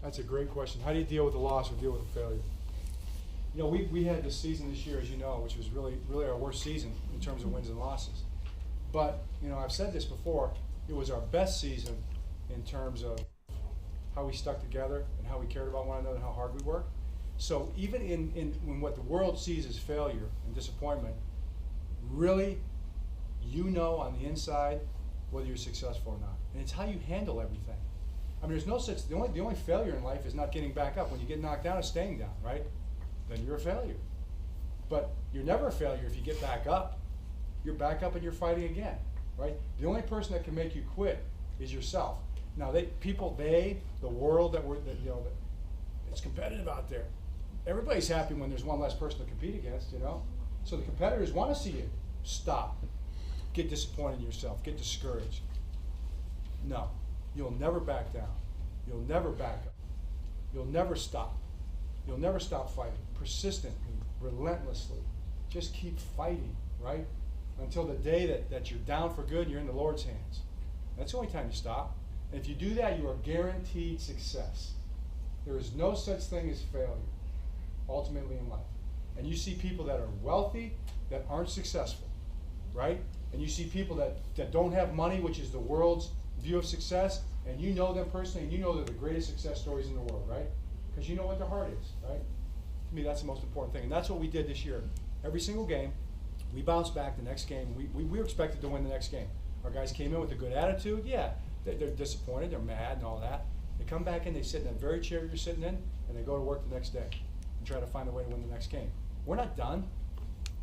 That's a great question. How do you deal with a loss or deal with a failure? You know, we had this season this year, as you know, which was really our worst season in terms of wins and losses. But, you know, I've said this before, it was our best season in terms of how we stuck together and how we cared about one another and how hard we worked. So even in what the world sees as failure and disappointment, really, you know on the inside whether you're successful or not. And it's how you handle everything. I mean, there's no such, the only failure in life is not getting back up. When you get knocked down, it's staying down, right? Then you're a failure. But you're never a failure if you get back up. You're back up and you're fighting again, right? The only person that can make you quit is yourself. Now, the world it's competitive out there. Everybody's happy when there's one less person to compete against, you know? So the competitors want to see you stop, get disappointed in yourself, get discouraged. No, you'll never back down. You'll never back up. You'll never stop. You'll never stop fighting. Persistently, relentlessly. Just keep fighting, right? Until the day that you're down for good and you're in the Lord's hands. That's the only time you stop. And if you do that, you are guaranteed success. There is no such thing as failure, ultimately in life. And you see people that are wealthy that aren't successful, right? And you see people that don't have money, which is the world's view of success, and you know them personally, and you know they're the greatest success stories in the world, right? Because you know what their heart is, right? To me, that's the most important thing. And that's what we did this year. Every single game, we bounced back the next game. We were expected to win the next game. Our guys came in with a good attitude. Yeah, they're disappointed, they're mad and all that. They come back in, they sit in that very chair you're sitting in, and they go to work the next day and try to find a way to win the next game. We're not done.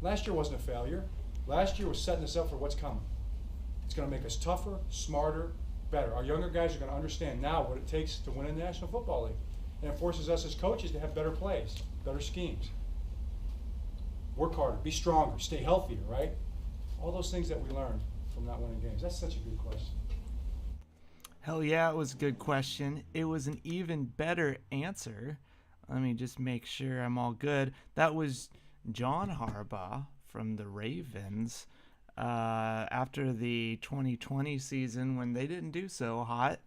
Last year wasn't a failure. Last year was setting us up for what's coming. It's going to make us tougher, smarter, better. Our younger guys are going to understand now what it takes to win in the National Football League. And it forces us as coaches to have better plays, better schemes. Work harder, be stronger, stay healthier, right? All those things that we learned from not winning games. That's such a good question. Hell yeah, it was a good question. It was an even better answer. Let me just make sure I'm all good. That was John Harbaugh from the Ravens after the 2020 season when they didn't do so hot.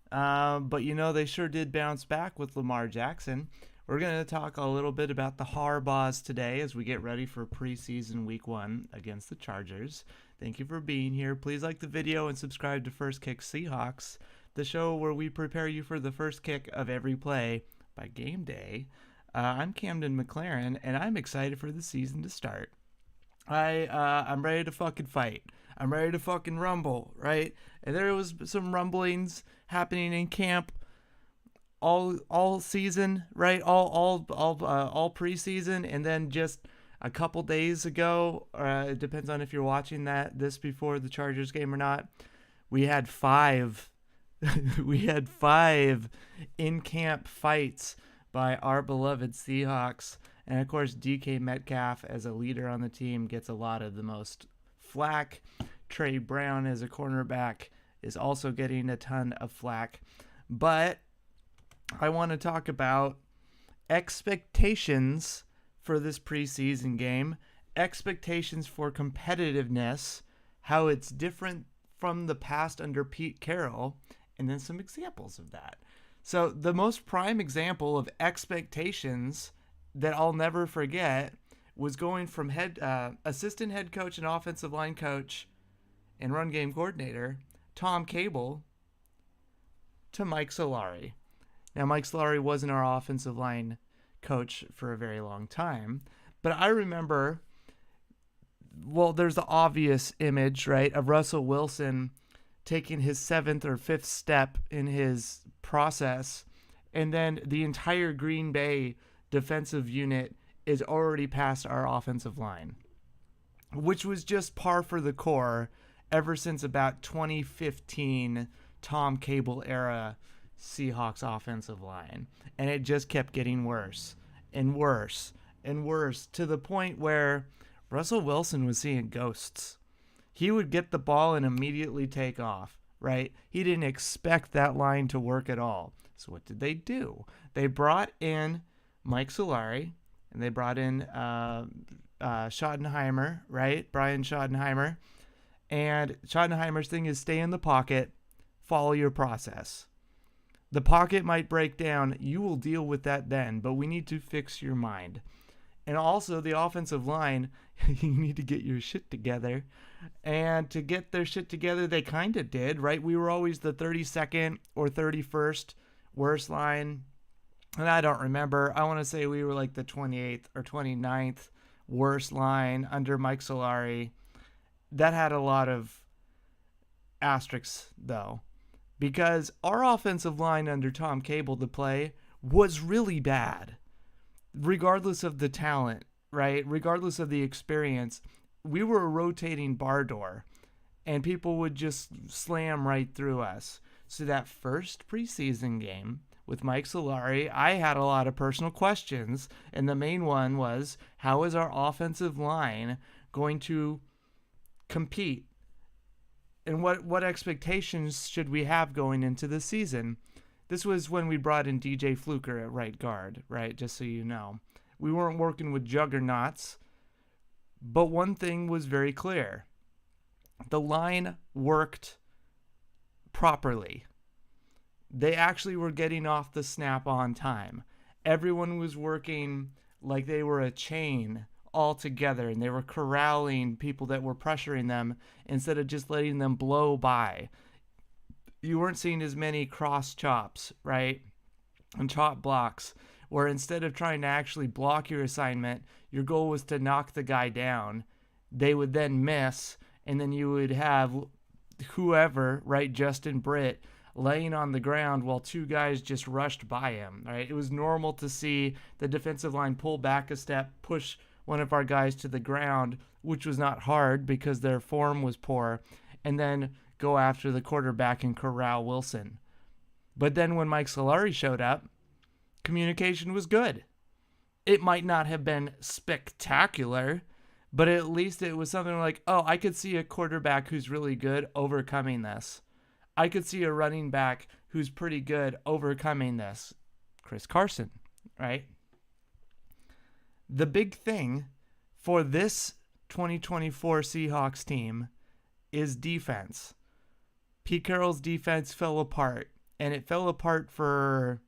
But, you know, they sure did bounce back with Lamar Jackson. We're going to talk a little bit about the Harbaughs today as we get ready for preseason week 1 against the Chargers. Thank you for being here. Please like the video and subscribe to First Kick Seahawks, the show where we prepare you for the first kick of every play by game day. I'm Camden McLaren, and I'm excited for the season to start. I'm ready to fucking fight. I'm ready to fucking rumble, right? And there was some rumblings happening in camp all season, right? All preseason, and then just a couple days ago, it depends on if you're watching this before the Chargers game or not. We had 5 in-camp fights by our beloved Seahawks. And of course, DK Metcalf as a leader on the team gets a lot of the most flack. Trey Brown as a cornerback is also getting a ton of flack. But I want to talk about expectations for this preseason game, expectations for competitiveness, how it's different from the past under Pete Carroll, and then some examples of that. So the most prime example of expectations that I'll never forget was going from assistant head coach and offensive line coach and run game coordinator Tom Cable to Mike Solari. Now, Mike Solari wasn't our offensive line coach for a very long time, but I remember, well, there's the obvious image, right, of Russell Wilson taking his 7th or 5th step in his process, and then the entire Green Bay defensive unit is already past our offensive line, which was just par for the core ever since about 2015 Tom Cable era Seahawks offensive line. And it just kept getting worse and worse and worse to the point where Russell Wilson was seeing ghosts. He would get the ball and immediately take off, right? He didn't expect that line to work at all. So what did they do? They brought in Mike Solari, and they brought in Schottenheimer, right? Brian Schottenheimer. And Schottenheimer's thing is stay in the pocket, follow your process. The pocket might break down. You will deal with that then, but we need to fix your mind. And also the offensive line, you need to get your shit together. And to get their shit together, they kind of did, right? We were always the 32nd or 31st worst line. And I don't remember. I want to say we were like the 28th or 29th worst line under Mike Solari. That had a lot of asterisks, though, because our offensive line under Tom Cable to play was really bad. Regardless of the talent, right? Regardless of the experience, we were a rotating bar door, and people would just slam right through us. So that first preseason game with Mike Solari, I had a lot of personal questions, and the main one was, how is our offensive line going to compete? And what expectations should we have going into the season? This was when we brought in DJ Fluker at right guard, right? Just so you know. We weren't working with juggernauts, but one thing was very clear. The line worked properly. They actually were getting off the snap on time. Everyone was working like they were a chain all together, and they were corralling people that were pressuring them instead of just letting them blow by. You weren't seeing as many cross chops, right? And chop blocks, where instead of trying to actually block your assignment, your goal was to knock the guy down. They would then miss, and then you would have whoever, right, Justin Britt, laying on the ground while two guys just rushed by him, right? It was normal to see the defensive line pull back a step, push one of our guys to the ground, which was not hard because their form was poor, and then go after the quarterback and corral Wilson. But then when Mike Solari showed up, communication was good. It might not have been spectacular, but at least it was something like, oh, I could see a quarterback who's really good overcoming this. I could see a running back who's pretty good overcoming this. Chris Carson, right? The big thing for this 2024 Seahawks team is defense. Pete Carroll's defense fell apart, and it fell apart for,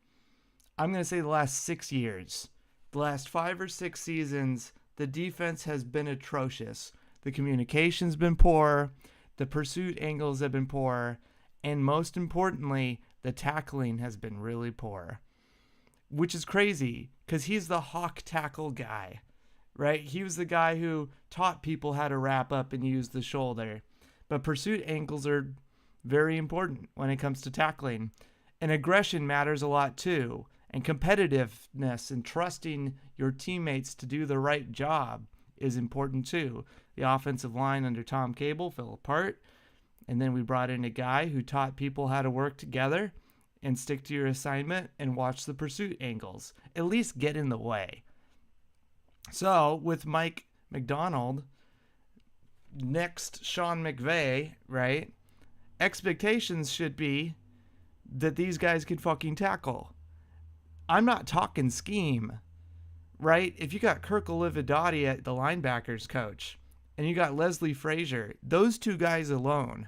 I'm going to say, the last 6 years. The last 5 or 6 seasons, the defense has been atrocious. The communication's been poor, the pursuit angles have been poor, and most importantly, the tackling has been really poor. Which is crazy, because he's the hawk tackle guy, right? He was the guy who taught people how to wrap up and use the shoulder. But pursuit angles are very important when it comes to tackling. And aggression matters a lot too. And competitiveness and trusting your teammates to do the right job is important too. The offensive line under Tom Cable fell apart. And then we brought in a guy who taught people how to work together and stick to your assignment and watch the pursuit angles. At least get in the way. So with Mike Macdonald, next Sean McVay, right? Expectations should be that these guys can fucking tackle. I'm not talking scheme, right? If you got Kirk Olividotti at the linebackers coach and you got Leslie Frazier, those two guys alone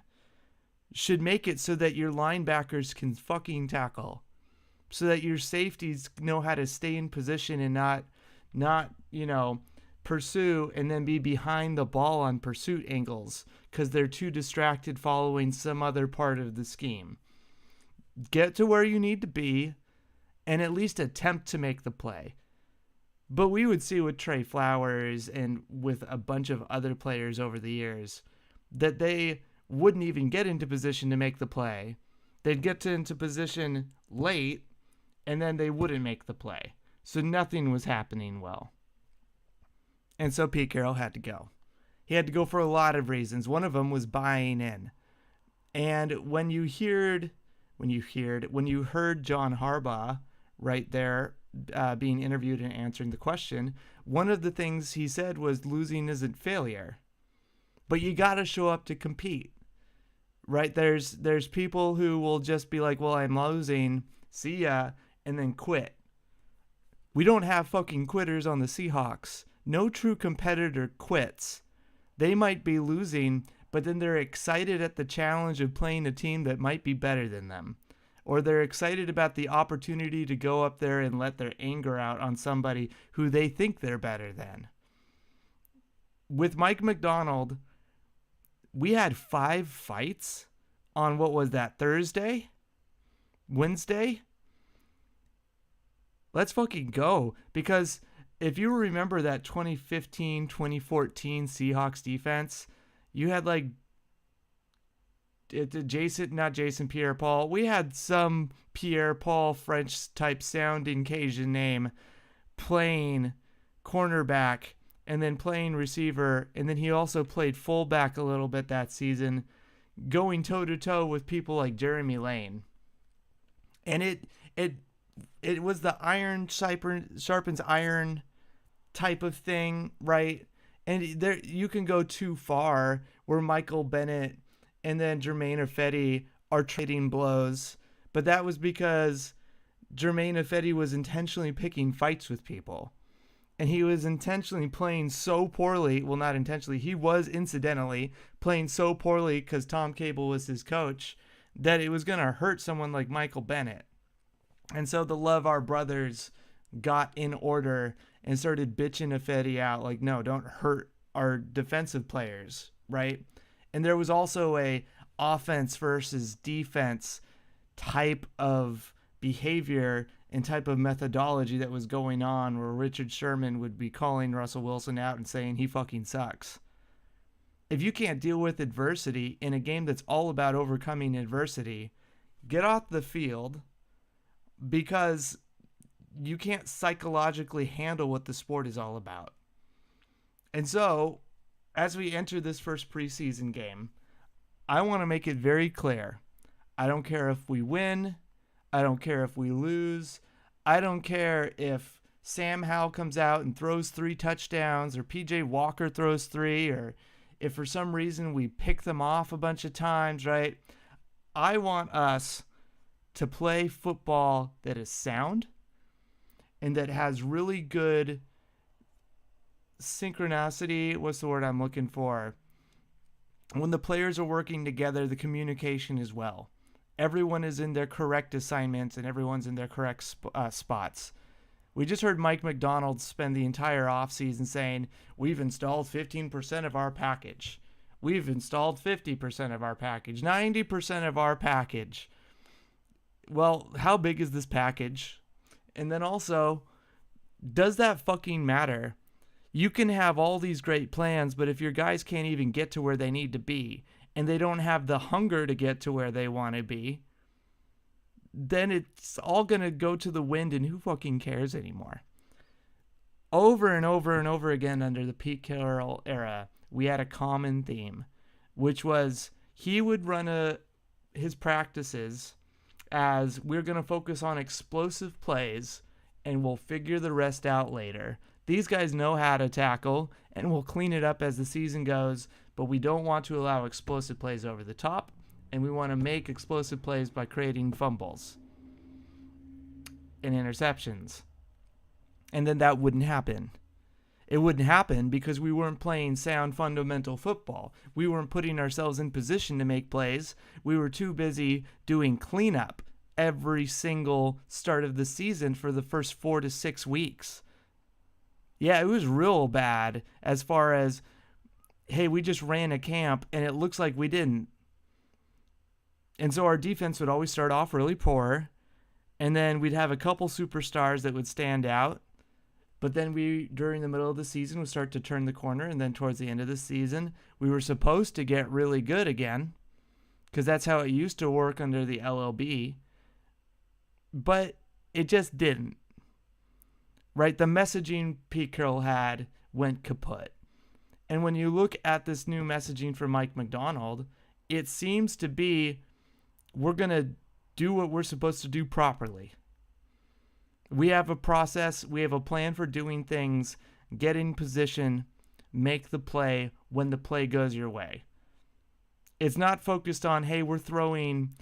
should make it so that your linebackers can fucking tackle, so that your safeties know how to stay in position and not pursue and then be behind the ball on pursuit angles because they're too distracted following some other part of the scheme. Get to where you need to be and at least attempt to make the play. But we would see with Trey Flowers and with a bunch of other players over the years that they wouldn't even get into position to make the play. They'd get into position late and then they wouldn't make the play. So nothing was happening well. And so Pete Carroll had to go. He had to go for a lot of reasons. One of them was buying in. And when you heard John Harbaugh right there being interviewed and answering the question, one of the things he said was losing isn't failure. But you got to show up to compete. Right? There's people who will just be like, well, I'm losing, see ya, and then quit. We don't have fucking quitters on the Seahawks. No true competitor quits. They might be losing, but then they're excited at the challenge of playing a team that might be better than them. or they're excited about the opportunity to go up there and let their anger out on somebody who they think they're better than. With Mike Macdonald, we had 5 fights on what was that, Thursday? Wednesday? Let's fucking go. Because if you remember that 2015, 2014 Seahawks defense, you had like not Jason Pierre-Paul. We had some Pierre-Paul French type sounding Cajun name playing cornerback and then playing receiver. And then he also played fullback a little bit that season, going toe to toe with people like Jeremy Lane. And it was the iron sharpens iron type of thing, right? And there you can go too far where Michael Bennett and then Jermaine Ifedi are trading blows, but that was because Jermaine Ifedi was intentionally picking fights with people. And he was intentionally playing so poorly, well, not intentionally, he was incidentally playing so poorly because Tom Cable was his coach, that it was going to hurt someone like Michael Bennett. And so the Love Our Brothers got in order and started bitching Ifedi out, like, no, don't hurt our defensive players, right? And there was also a offense versus defense type of behavior and type of methodology that was going on where Richard Sherman would be calling Russell Wilson out and saying he fucking sucks. If you can't deal with adversity in a game that's all about overcoming adversity, get off the field, because you can't psychologically handle what the sport is all about. And so, as we enter this first preseason game, I want to make it very clear. I don't care if we win. I don't care if we lose. I don't care if Sam Howell comes out and throws 3 touchdowns, or PJ Walker throws 3, or if for some reason we pick them off a bunch of times, right? I want us to play football that is sound and that has really good synchronicity. What's the word I'm looking for? When the players are working together, the communication is well. Everyone is in their correct assignments and everyone's in their correct spots. We just heard Mike Macdonald spend the entire offseason saying, we've installed 15% of our package. We've installed 50% of our package, 90% of our package. Well, how big is this package? And then also, does that fucking matter? You can have all these great plans, but if your guys can't even get to where they need to be, and they don't have the hunger to get to where they want to be, then it's all going to go to the wind, and who fucking cares anymore? Over and over and over again under the Pete Carroll era, we had a common theme, which was he would run his practices as we're going to focus on explosive plays and we'll figure the rest out later. These guys know how to tackle and we'll clean it up as the season goes, but we don't want to allow explosive plays over the top, and we want to make explosive plays by creating fumbles and interceptions. And then that wouldn't happen. It wouldn't happen because we weren't playing sound fundamental football. We weren't putting ourselves in position to make plays. We were too busy doing cleanup every single start of the season for the first 4 to 6 weeks. Yeah, it was real bad as far as, hey, we just ran a camp and it looks like we didn't. And so our defense would always start off really poor, and then we'd have a couple superstars that would stand out. But then we, during the middle of the season, would start to turn the corner, and then towards the end of the season, we were supposed to get really good again, because that's how it used to work under the LLB. But it just didn't. Right? The messaging Pete Carroll had went kaput. And when you look at this new messaging from Mike Macdonald, it seems to be, we're going to do what we're supposed to do properly. We have a process, we have a plan for doing things, get in position, make the play when the play goes your way. It's not focused on, hey, we're throwing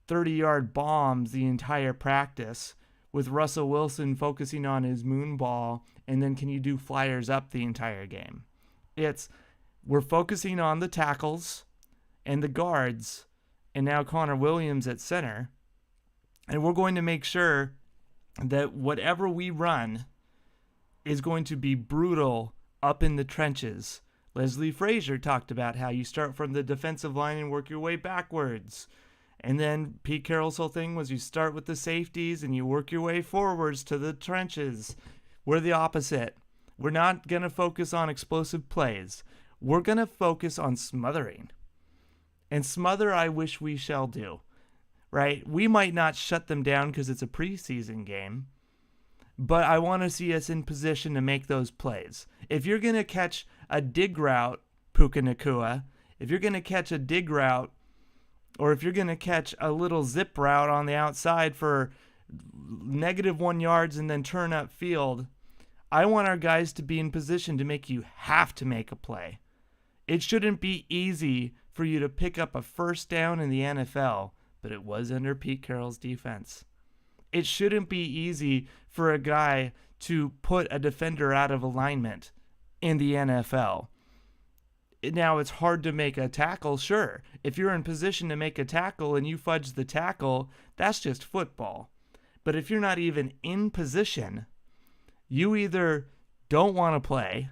30-yard bombs the entire practice, with Russell Wilson focusing on his moon ball, and then can you do flyers up the entire game? It's, we're focusing on the tackles and the guards, and now Connor Williams at center, And we're going to make sure that whatever we run is going to be brutal up in the trenches. Leslie Frazier talked about how you start from the defensive line and work your way backwards. And then Pete Carroll's whole thing was you start with the safeties and you work your way forwards to the trenches. We're the opposite. We're not going to focus on explosive plays. We're going to focus on smothering. And smother, I wish we shall do. Right? We might not shut them down because it's a preseason game, but I want to see us in position to make those plays. If you're going to catch a dig route, Puka Nacua, if you're going to catch a dig route, or if you're going to catch a little zip route on the outside for -1 yards and then turn up field, I want our guys to be in position to make you have to make a play. It shouldn't be easy for you to pick up a first down in the NFL, but it was under Pete Carroll's defense. It shouldn't be easy for a guy to put a defender out of alignment in the NFL. Now, it's hard to make a tackle, sure. If you're in position to make a tackle and you fudge the tackle, that's just football. But if you're not even in position, you either don't want to play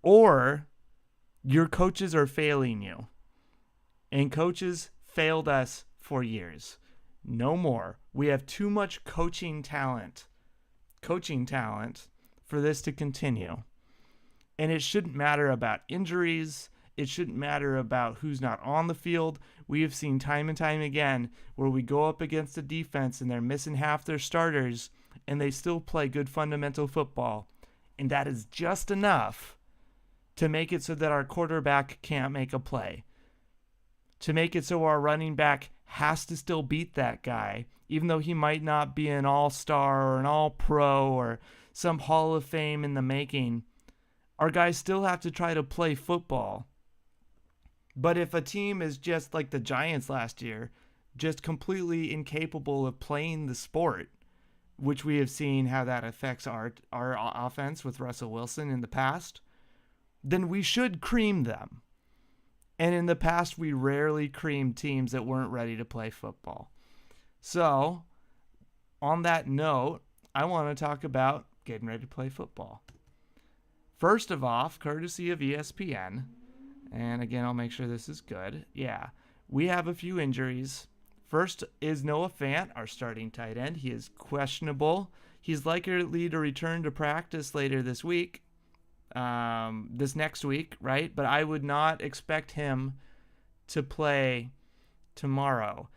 or your coaches are failing you. And coaches failed us for years. No more. We have too much coaching talent for this to continue. And it shouldn't matter about injuries. It shouldn't matter about who's not on the field. We have seen time and time again where we go up against a defense and they're missing half their starters and they still play good fundamental football. And that is just enough to make it so that our quarterback can't make a play. To make it so our running back has to still beat that guy, even though he might not be an all-star or an all-pro or some Hall of Fame in the making. Our guys still have to try to play football. But if a team is just like the Giants last year, just completely incapable of playing the sport, which we have seen how that affects our offense with Russell Wilson in the past, then we should cream them. And in the past, we rarely creamed teams that weren't ready to play football. So, on that note, I want to talk about getting ready to play football. First of all, courtesy of ESPN, and again, I'll make sure this is good. Yeah, we have a few injuries. First is Noah Fant, our starting tight end. He is questionable. He's likely to return to practice later this week. This next week, right? But I would not expect him to play tomorrow.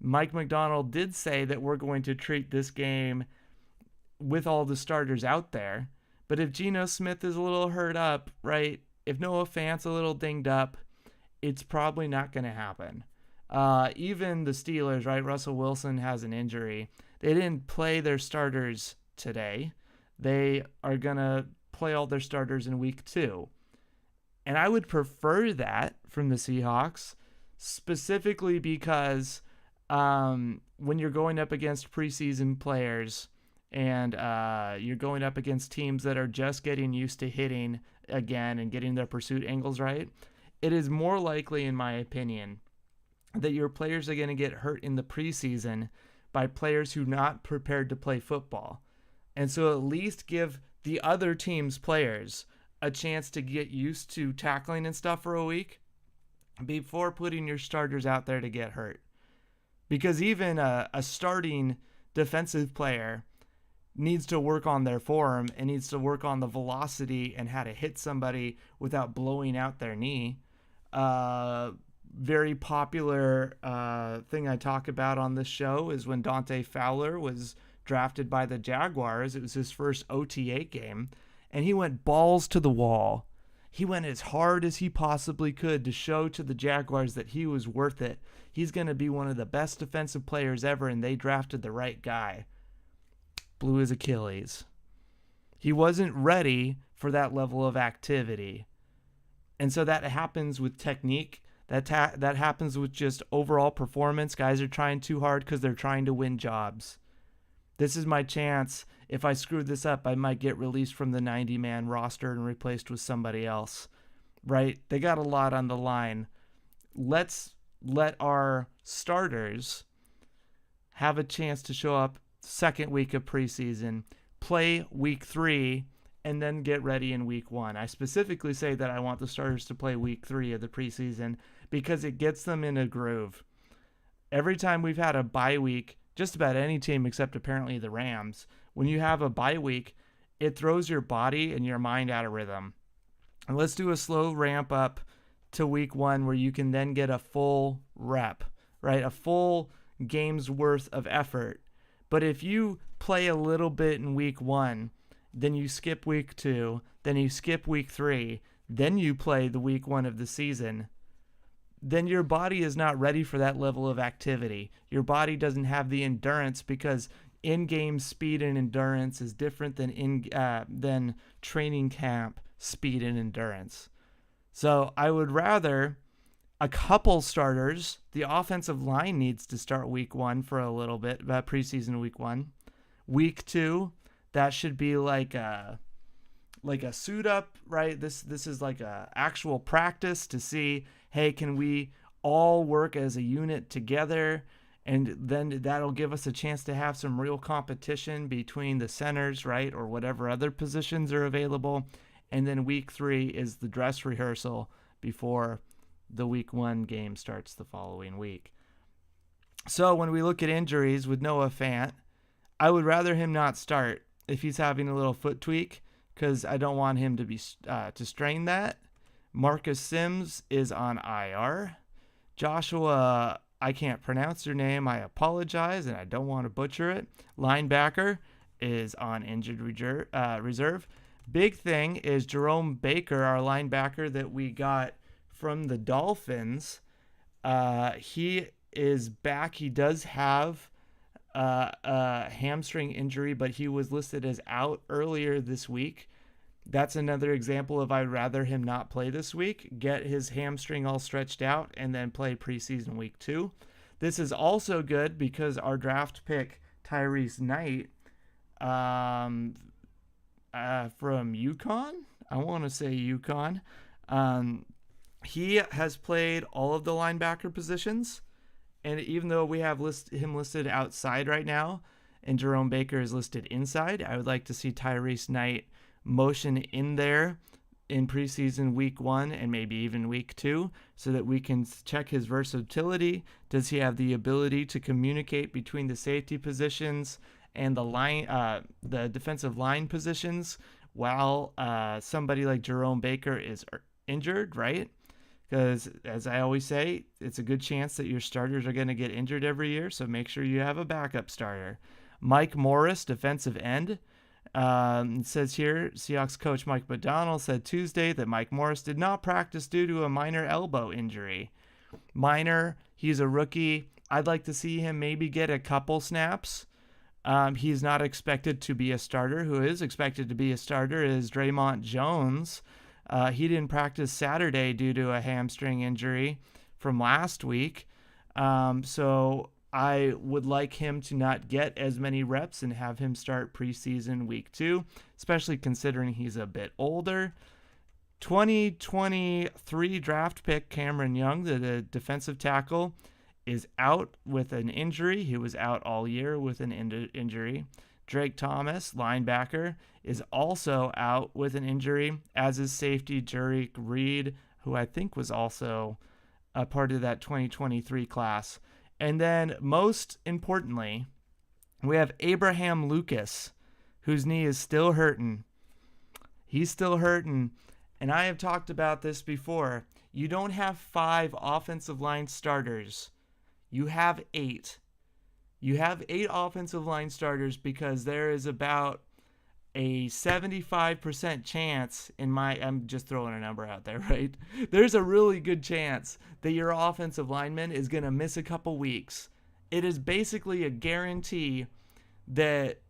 Mike Macdonald did say that we're going to treat this game with all the starters out there. But if Geno Smith is a little hurt up, right? If Noah Fant's a little dinged up, it's probably not going to happen. Even the Steelers, right? Russell Wilson has an injury. They didn't play their starters today. They are going to play all their starters in week 2. And I would prefer that from the Seahawks, specifically because when you're going up against preseason players and you're going up against teams that are just getting used to hitting again and getting their pursuit angles right, it is more likely, in my opinion, that your players are going to get hurt in the preseason by players who are not prepared to play football. And so at least give the other team's players a chance to get used to tackling and stuff for a week before putting your starters out there to get hurt. Because even a starting defensive player needs to work on their form and needs to work on the velocity and how to hit somebody without blowing out their knee. Very popular thing I talk about on this show is when Dante Fowler was drafted by the Jaguars. It was his first OTA game, and he went balls to the wall. He went as hard as he possibly could to show to the Jaguars that he was worth it. He's going to be one of the best defensive players ever, and they drafted the right guy. Blew his Achilles. He wasn't ready for that level of activity. And so that happens with technique. That happens with just overall performance. Guys are trying too hard because they're trying to win jobs. This is my chance. If I screw this up, I might get released from the 90-man roster and replaced with somebody else, right? They got a lot on the line. Let's let our starters have a chance to show up second week of preseason, play week 3, and then get ready in week 1. I specifically say that I want the starters to play week 3 of the preseason because it gets them in a groove. Every time we've had a bye week, just about any team except apparently the Rams, when you have a bye week, it throws your body and your mind out of rhythm. And let's do a slow ramp up to week 1 where you can then get a full rep, right? A full game's worth of effort. But if you play a little bit in week 1, then you skip week 2, then you skip week 3, then you play the week 1 of the season, then your body is not ready for that level of activity. Your body doesn't have the endurance because in-game speed and endurance is different than training camp speed and endurance. So I would rather a couple starters. The offensive line needs to start week 1 for a little bit, preseason week 1. Week 2, that should be like a suit up, right? This is like a actual practice to see, hey, can we all work as a unit together? And then that'll give us a chance to have some real competition between the centers, right? Or whatever other positions are available. And then week 3 is the dress rehearsal before the week 1 game starts the following week. So when we look at injuries with Noah Fant, I would rather him not start if he's having a little foot tweak because I don't want him to be to strain that. Marcus Sims is on IR. Joshua, I can't pronounce your name. I apologize, and I don't want to butcher it. Linebacker is on injured reserve. Big thing is Jerome Baker, our linebacker that we got from the Dolphins. He is back. He does have a hamstring injury, but he was listed as out earlier this week. That's another example of I'd rather him not play this week, get his hamstring all stretched out, and then play preseason week 2. This is also good because our draft pick, Tyrese Knight, from UConn, I want to say UConn, he has played all of the linebacker positions, and even though we have him listed outside right now, and Jerome Baker is listed inside, I would like to see Tyrese Knight motion in there in preseason week 1 and maybe even week 2 so that we can check his versatility. Does he have the ability to communicate between the safety positions and the defensive line positions while somebody like Jerome Baker is injured, right? Because as I always say, it's a good chance that your starters are going to get injured every year, so make sure you have a backup starter. Mike Morris, defensive end. It says here, Seahawks coach Mike Macdonald said Tuesday that Mike Morris did not practice due to a minor elbow injury. Minor, he's a rookie. I'd like to see him maybe get a couple snaps. He's not expected to be a starter. Who is expected to be a starter is Draymond Jones. He didn't practice Saturday due to a hamstring injury from last week. So I would like him to not get as many reps and have him start preseason week 2, especially considering he's a bit older. 2023 draft pick Cameron Young, the defensive tackle, is out with an injury. He was out all year with an injury. Drake Thomas, linebacker, is also out with an injury, as is safety Jerick Reed, who I think was also a part of that 2023 class. And then, most importantly, we have Abraham Lucas, whose knee is still hurting. He's still hurting. And I have talked about this before. You don't have 5 offensive line starters. You have 8. You have 8 offensive line starters because there is about a 75% chance I'm just throwing a number out there, right? There's a really good chance that your offensive lineman is going to miss a couple weeks. It is basically a guarantee that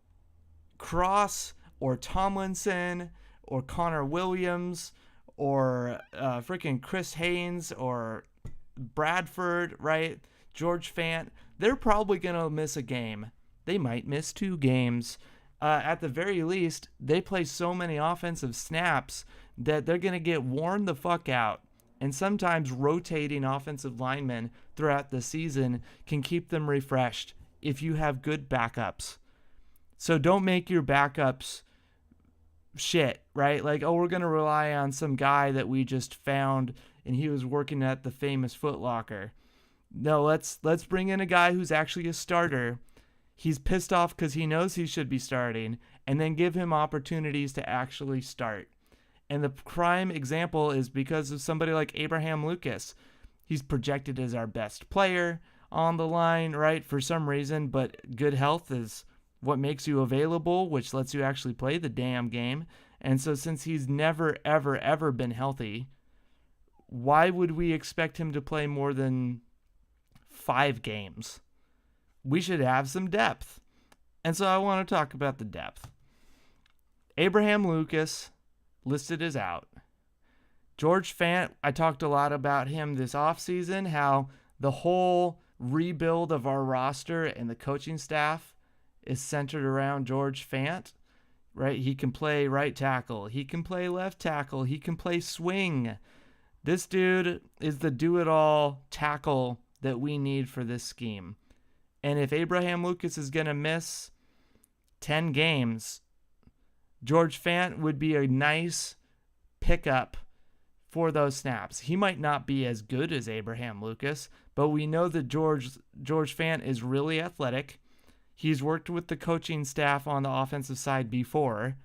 Cross or Tomlinson or Connor Williams or freaking Chris Haynes or Bradford, right? George Fant, they're probably going to miss a game. They might miss 2 games. At the very least, they play so many offensive snaps that they're going to get worn the fuck out. And sometimes rotating offensive linemen throughout the season can keep them refreshed. if you have good backups. So don't make your backups shit, right? Like, oh, we're going to rely on some guy that we just found and he was working at the famous Foot Locker. No, let's bring in a guy who's actually a starter. He's pissed off because he knows he should be starting, and then give him opportunities to actually start. And the prime example is because of somebody like Abraham Lucas. He's projected as our best player on the line, right, for some reason, but good health is what makes you available, which lets you actually play the damn game. And so since he's never, ever, ever been healthy, why would we expect him to play more than 5 games? We should have some depth. And so I want to talk about the depth. Abraham Lucas listed as out. George Fant, I talked a lot about him this offseason, how the whole rebuild of our roster and the coaching staff is centered around George Fant, right? He can play right tackle. He can play left tackle. He can play swing. This dude is the do-it-all tackle that we need for this scheme. And if Abraham Lucas is going to miss 10 games, George Fant would be a nice pickup for those snaps. He might not be as good as Abraham Lucas, but we know that George Fant is really athletic. He's worked with the coaching staff on the offensive side before,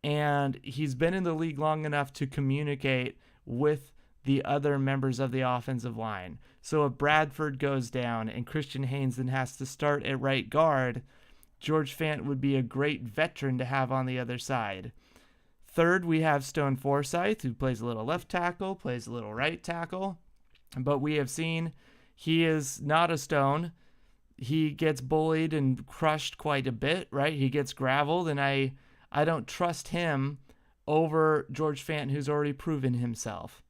and he's been in the league long enough to communicate with the other members of the offensive line. So if Bradford goes down and Christian Haynes then has to start at right guard, George Fant would be a great veteran to have on the other side. Third, we have Stone Forsythe, who plays a little left tackle, plays a little right tackle. But we have seen he is not a Stone. He gets bullied and crushed quite a bit, right? He gets graveled, and I don't trust him over George Fant, who's already proven himself.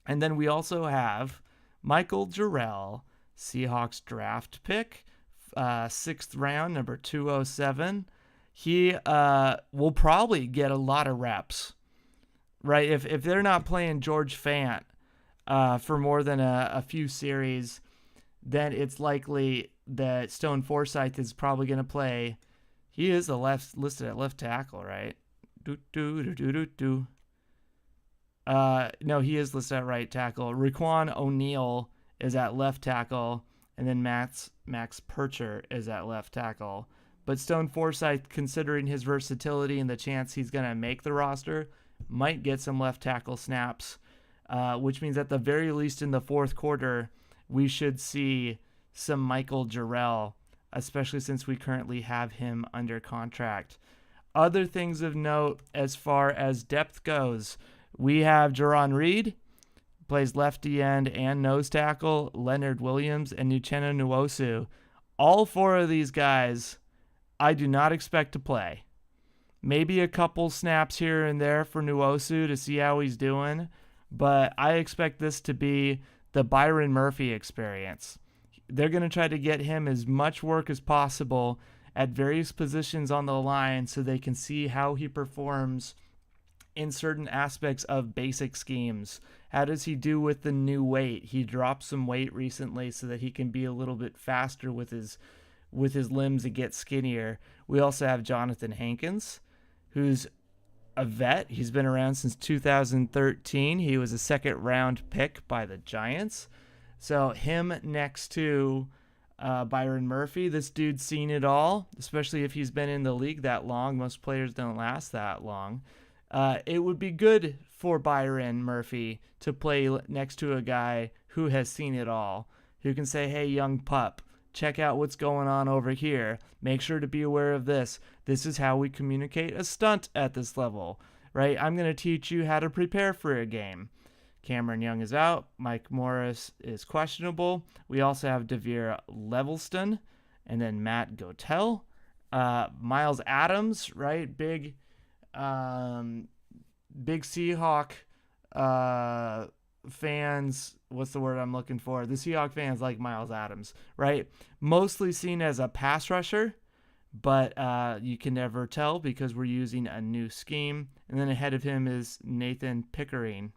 And then we also have Michael Jarrell, Seahawks draft pick, 6th round, number 207. He will probably get a lot of reps, right? If they're not playing George Fant for more than a few series, then it's likely that Stone Forsythe is probably going to play. He is listed at left tackle, right? No, he is listed at right tackle. Raekwon O'Neal is at left tackle, and then Max Percher is at left tackle. But Stone Forsythe, considering his versatility and the chance he's going to make the roster, might get some left tackle snaps, which means at the very least in the fourth quarter, we should see some Michael Jarrell, especially since we currently have him under contract. Other things of note as far as depth goes, we have Jaron Reed, plays lefty end and nose tackle, Leonard Williams, and Uchenna Nwosu. All 4 of these guys I do not expect to play. Maybe a couple snaps here and there for Nwosu to see how he's doing, but I expect this to be the Byron Murphy experience. They're going to try to get him as much work as possible at various positions on the line so they can see how he performs in certain aspects of basic schemes. How does he do with the new weight? He dropped some weight recently so that he can be a little bit faster with his limbs and get skinnier. We also have Jonathan Hankins, who's a vet. He's been around since 2013. He was a 2nd round pick by the Giants. So him next to Byron Murphy, this dude's seen it all, especially if he's been in the league that long. Most players don't last that long. It would be good for Byron Murphy to play next to a guy who has seen it all, who can say, hey, young pup, check out what's going on over here. Make sure to be aware of this. This is how we communicate a stunt at this level, right? I'm going to teach you how to prepare for a game. Cameron Young is out. Mike Morris is questionable. We also have Devere Levelston and then Matt Gotel. Miles Adams, right? Big Seahawk fans. What's the word I'm looking for? The Seahawk fans like Miles Adams, right? Mostly seen as a pass rusher, but you can never tell because we're using a new scheme. And then ahead of him is Nathan Pickering.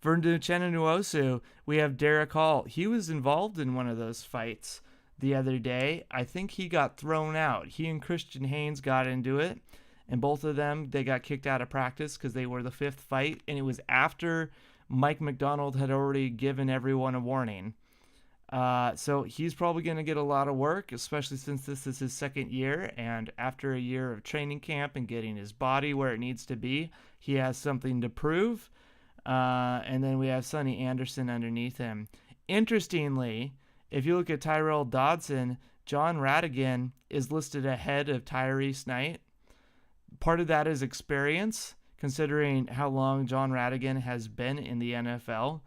For Uchenna Nwosu, we have Derek Hall. He was involved in one of those fights the other day. I think he got thrown out. He and Christian Haynes got into it, and both of them, they got kicked out of practice because they were the fifth fight, and it was after Mike Macdonald had already given everyone a warning. So he's probably going to get a lot of work, especially since this is his second year, and after a year of training camp and getting his body where it needs to be, he has something to prove. And then we have Sonny Anderson underneath him. Interestingly, if you look at Tyrell Dodson, John Radigan is listed ahead of Tyrese Knight. Part of that is experience, considering how long John Radigan has been in the NFL.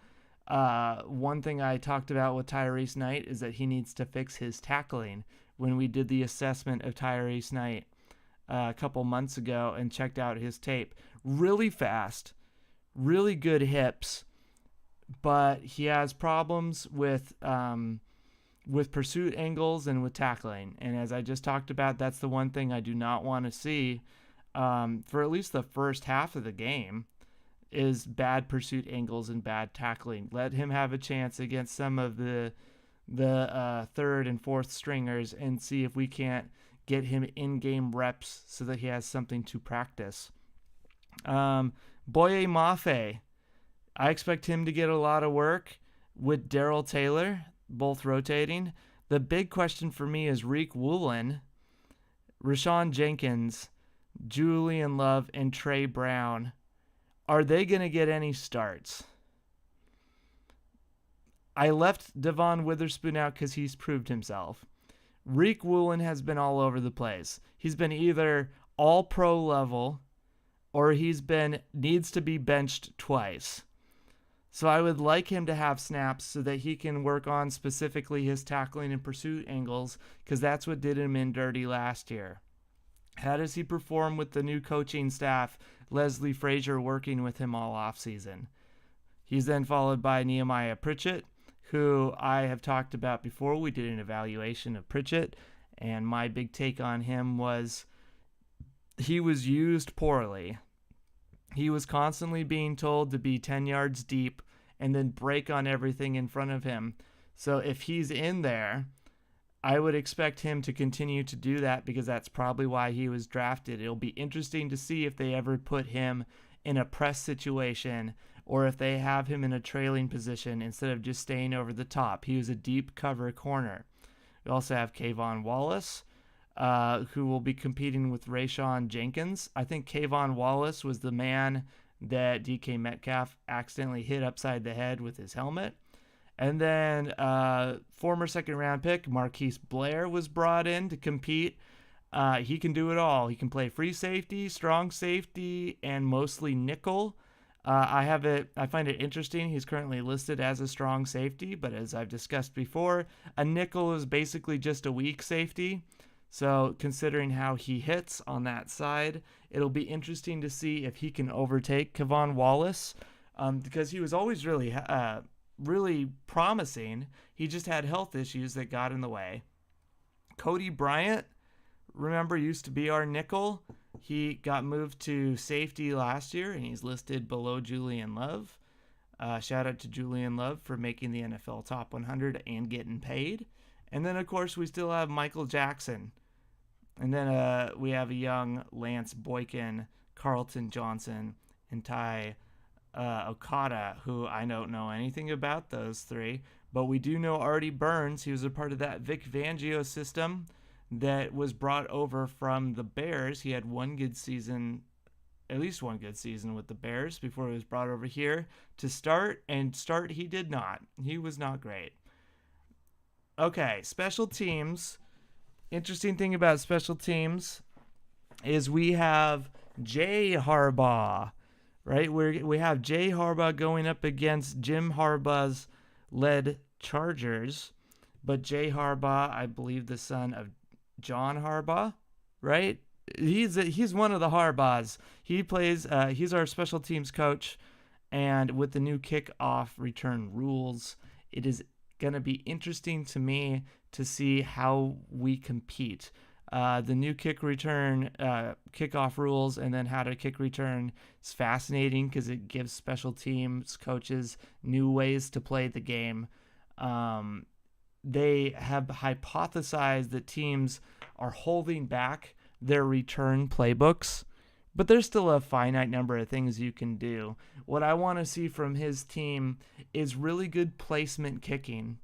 One thing I talked about with Tyrese Knight is that he needs to fix his tackling. When we did the assessment of Tyrese Knight a couple months ago and checked out his tape, really fast, really good hips, but he has problems with pursuit angles and with tackling. And as I just talked about, that's the one thing I do not want to see for at least the first half of the game, is bad pursuit angles and bad tackling. Let him have a chance against some of the third and fourth stringers and see if we can't get him in-game reps so that he has something to practice. Boye Mafe, I expect him to get a lot of work with Darrell Taylor, both rotating. The big question for me is Reek Woolen, Rashawn Jenkins, Julian Love, and Trey Brown. Are they going to get any starts? I left Devon Witherspoon out because he's proved himself. Reek Woolen has been all over the place. He's been either all pro level or needs to be benched twice. So I would like him to have snaps so that he can work on specifically his tackling and pursuit angles, because that's what did him in dirty last year. How does he perform with the new coaching staff, Leslie Frazier working with him all offseason? He's then followed by Nehemiah Pritchett, who I have talked about before. We did an evaluation of Pritchett, and my big take on him was he was used poorly. He was constantly being told to be 10 yards deep and then break on everything in front of him. So if he's in there, I would expect him to continue to do that, because that's probably why he was drafted. It'll be interesting to see if they ever put him in a press situation or if they have him in a trailing position instead of just staying over the top. He was a deep cover corner. We also have Kayvon Wallace, who will be competing with Rashawn Jenkins. I think Kayvon Wallace was the man that DK Metcalf accidentally hit upside the head with his helmet. And then former second-round pick Marquise Blair was brought in to compete. He can do it all. He can play free safety, strong safety, and mostly nickel. I find it interesting. He's currently listed as a strong safety, but as I've discussed before, a nickel is basically just a weak safety. So considering how he hits on that side, it'll be interesting to see if he can overtake Kayvon Wallace, because he was always really promising. He just had health issues that got in the way. Cody Bryant, remember, used to be our nickel. He got moved to safety last year, and he's listed below Julian Love. Shout out to Julian Love for making the NFL Top 100 and getting paid. And then, of course, we still have Michael Jackson. And then we have a young Lance Boykin, Carlton Johnson, and Ty Okada, who I don't know anything about those three. But we do know Artie Burns. He was a part of that Vic Fangio system that was brought over from the Bears. He had at least one good season with the Bears before he was brought over here to start. And start he did not. He was not great. Okay, special teams. Interesting thing about special teams is we have Jay Harbaugh, right? We have Jay Harbaugh going up against Jim Harbaugh's led Chargers, but Jay Harbaugh, I believe the son of John Harbaugh, right? He's one of the Harbaughs. He plays. He's our special teams coach, and with the new kickoff return rules, it is going to be interesting to me to see how we compete. The new kickoff rules and then how to kick return is fascinating because it gives special teams coaches new ways to play the game. they have hypothesized that teams are holding back their return playbooks, but there's still a finite number of things you can do. What I want to see from his team is really good placement kicking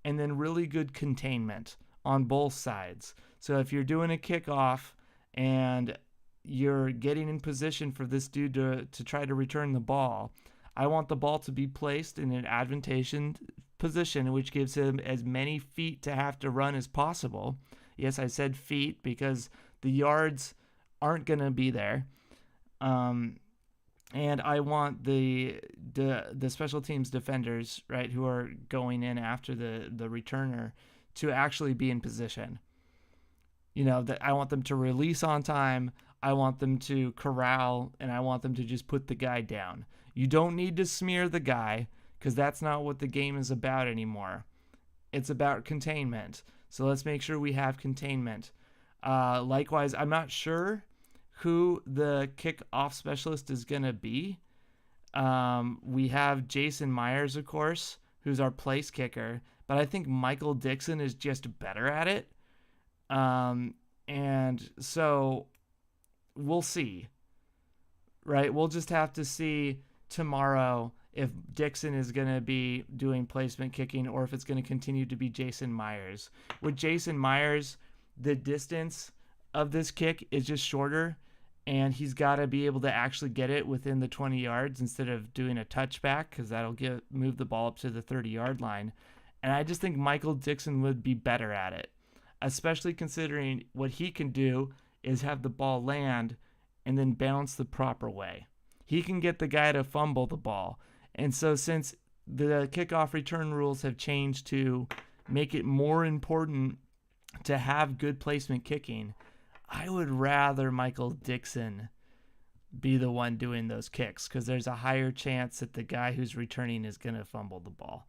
and then really good containment on both sides. So if you're doing a kickoff and you're getting in position for this dude to try to return the ball, I want the ball to be placed in an advantageous position, which gives him as many feet to have to run as possible. Yes, I said feet because the yards aren't going to be there. And I want the special teams defenders, right, who are going in after the returner to actually be in position. That I want them to release on time. I want them to corral, and I want them to just put the guy down. You don't need to smear the guy because that's not what the game is about anymore. It's about containment. So let's make sure we have containment. Likewise, I'm not sure who the kickoff specialist is going to be. We have Jason Myers, of course, who's our place kicker, but I think Michael Dixon is just better at it. And so we'll see, right? We'll just have to see tomorrow if Dixon is going to be doing placement kicking or if it's going to continue to be Jason Myers. With Jason Myers, the distance of this kick is just shorter, and he's got to be able to actually get it within the 20 yards instead of doing a touchback because that'll move the ball up to the 30-yard line. And I just think Michael Dixon would be better at it, especially considering what he can do is have the ball land and then bounce the proper way. He can get the guy to fumble the ball. And so since the kickoff return rules have changed to make it more important to have good placement kicking, I would rather Michael Dixon be the one doing those kicks because there's a higher chance that the guy who's returning is going to fumble the ball,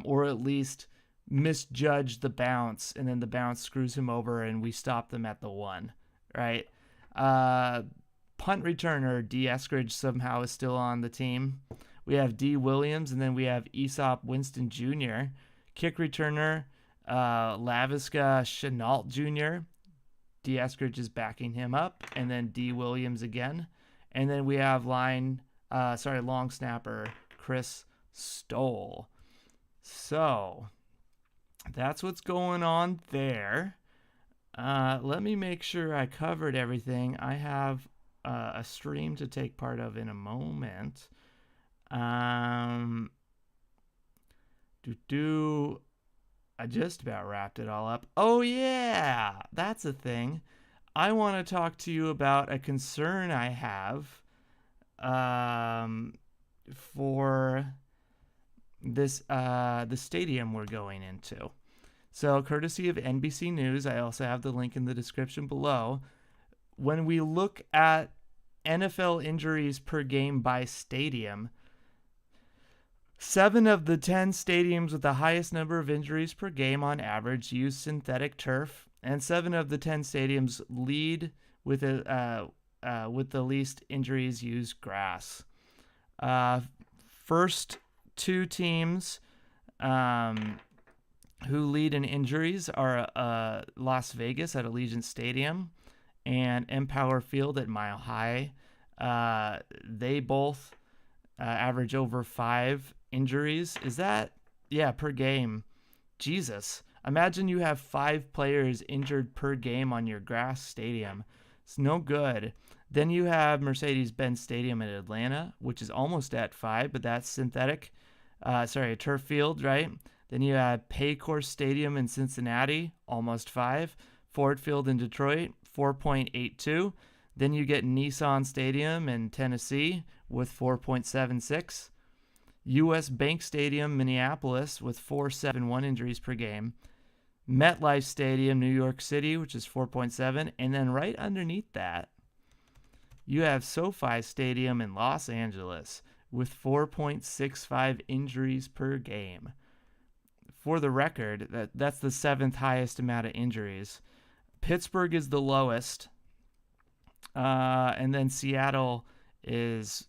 or at least misjudge the bounce, and then the bounce screws him over and we stop them at the 1, right? Punt returner D. Eskridge somehow is still on the team. We have D. Williams, and then we have Aesop Winston Jr. Kick returner Laviska Chenault Jr. D. Eskridge is backing him up, and then D. Williams again. And then we have long snapper Chris Stoll. So that's what's going on there. Let me make sure I covered everything. I have a stream to take part of in a moment. I just about wrapped it all up. Oh yeah, that's a thing. I want to talk to you about a concern I have for this the stadium we're going into. So, courtesy of NBC News, I also have the link in the description below. When we look at NFL injuries per game by stadium, 7 of the 10 stadiums with the highest number of injuries per game on average use synthetic turf, and 7 of the 10 stadiums lead with the least injuries use grass. First 2 teams who lead in injuries are Las Vegas at Allegiant Stadium and Empower Field at Mile High. They both average over 5 injuries. Is that, per game? Jesus. Imagine you have 5 players injured per game on your grass stadium. It's no good. Then you have Mercedes-Benz Stadium in Atlanta, which is almost at 5, but that's synthetic. Turf field, right? Then you have Paycor Stadium in Cincinnati, almost 5. Ford Field in Detroit, 4.82. Then you get Nissan Stadium in Tennessee with 4.76. U.S. Bank Stadium, Minneapolis, with 4.71 injuries per game. MetLife Stadium, New York City, which is 4.7. And then right underneath that, you have SoFi Stadium in Los Angeles with 4.65 injuries per game. For the record, that's the 7th highest amount of injuries. Pittsburgh is the lowest. And then Seattle is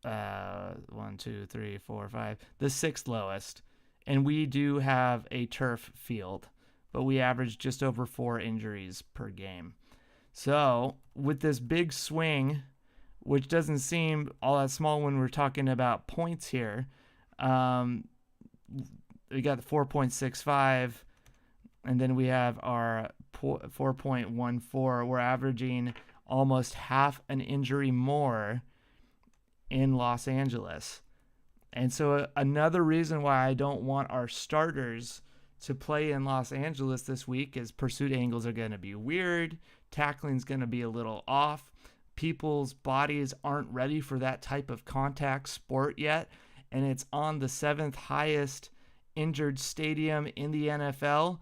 1, 2, 3, 4, 5, the 6th lowest. And we do have a turf field, but we average just over 4 injuries per game. So with this big swing, which doesn't seem all that small when we're talking about points here, we got the 4.65, and then we have our 4.14. We're averaging almost half an injury more in Los Angeles. And so another reason why I don't want our starters to play in Los Angeles this week is pursuit angles are going to be weird. Tackling's going to be a little off. People's bodies aren't ready for that type of contact sport yet. And it's on the 7th highest injured stadium in the NFL.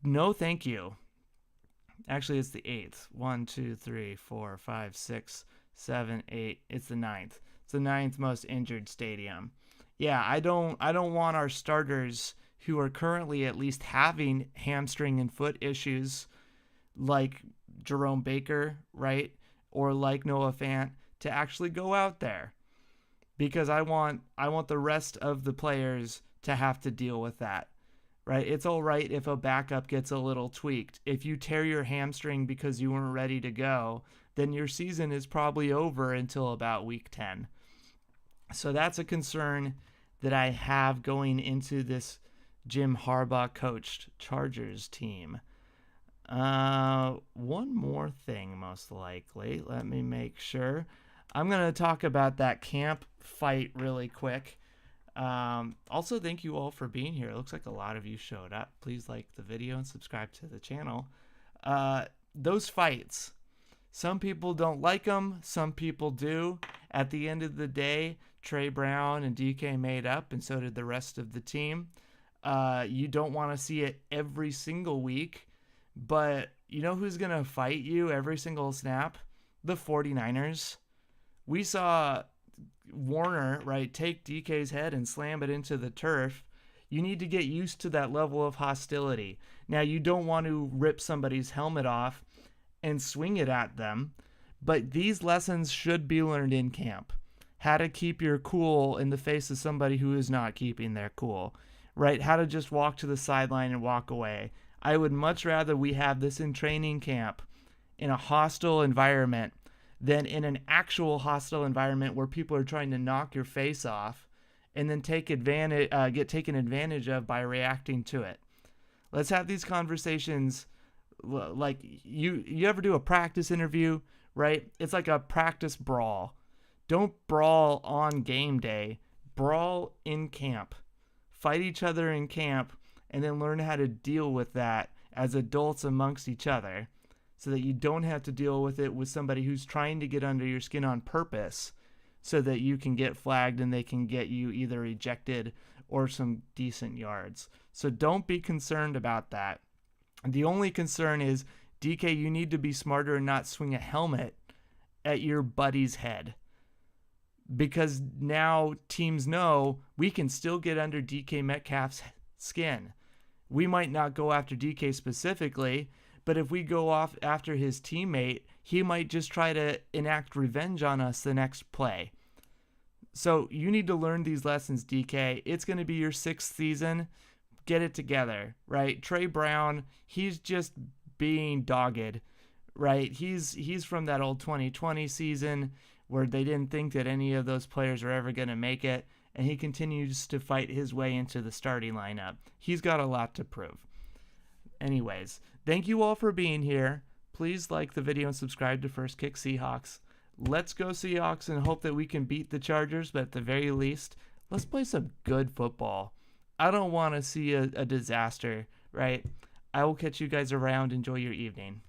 No, thank you. Actually, it's the 8th. 1, 2, 3, 4, 5, 6, 7, 8. It's the 9th. It's the 9th most injured stadium. Yeah, I don't want our starters who are currently at least having hamstring and foot issues like Jerome Baker, right? Or like Noah Fant to actually go out there. Because I want the rest of the players to have to deal with that. Right? It's all right if a backup gets a little tweaked. If you tear your hamstring because you weren't ready to go, then your season is probably over until about week 10. So that's a concern that I have going into this Jim Harbaugh coached Chargers team. One more thing, most likely. Let me make sure. I'm going to talk about that camp fight really quick. Also, thank you all for being here. It looks like a lot of you showed up. Please like the video and subscribe to the channel. Those fights, some people don't like them. Some people do. At the end of the day, Trey Brown and DK made up, and so did the rest of the team. You don't want to see it every single week, but you know who's going to fight you every single snap? The 49ers. We saw Warner, right, take DK's head and slam it into the turf. You need to get used to that level of hostility. Now, you don't want to rip somebody's helmet off and swing it at them, but these lessons should be learned in camp. How to keep your cool in the face of somebody who is not keeping their cool, right? How to just walk to the sideline and walk away. I would much rather we have this in training camp in a hostile environment than in an actual hostile environment where people are trying to knock your face off and then get taken advantage of by reacting to it. Let's have these conversations like you ever do a practice interview, right? It's like a practice brawl. Don't brawl on game day. Brawl in camp. Fight each other in camp and then learn how to deal with that as adults amongst each other, so that you don't have to deal with it with somebody who's trying to get under your skin on purpose so that you can get flagged and they can get you either ejected or some decent yards. So don't be concerned about that. The only concern is, DK, you need to be smarter and not swing a helmet at your buddy's head. Because now teams know we can still get under DK Metcalf's skin. We might not go after DK specifically, but if we go off after his teammate, he might just try to enact revenge on us the next play. So you need to learn these lessons, DK. It's going to be your 6th season. Get it together, right? Trey Brown, he's just being dogged, right? He's from that old 2020 season where they didn't think that any of those players are ever going to make it, and he continues to fight his way into the starting lineup. He's got a lot to prove. Anyways, thank you all for being here. Please like the video and subscribe to First Kick Seahawks. Let's go Seahawks and hope that we can beat the Chargers, but at the very least, let's play some good football. I don't want to see a disaster, right? I will catch you guys around. Enjoy your evening.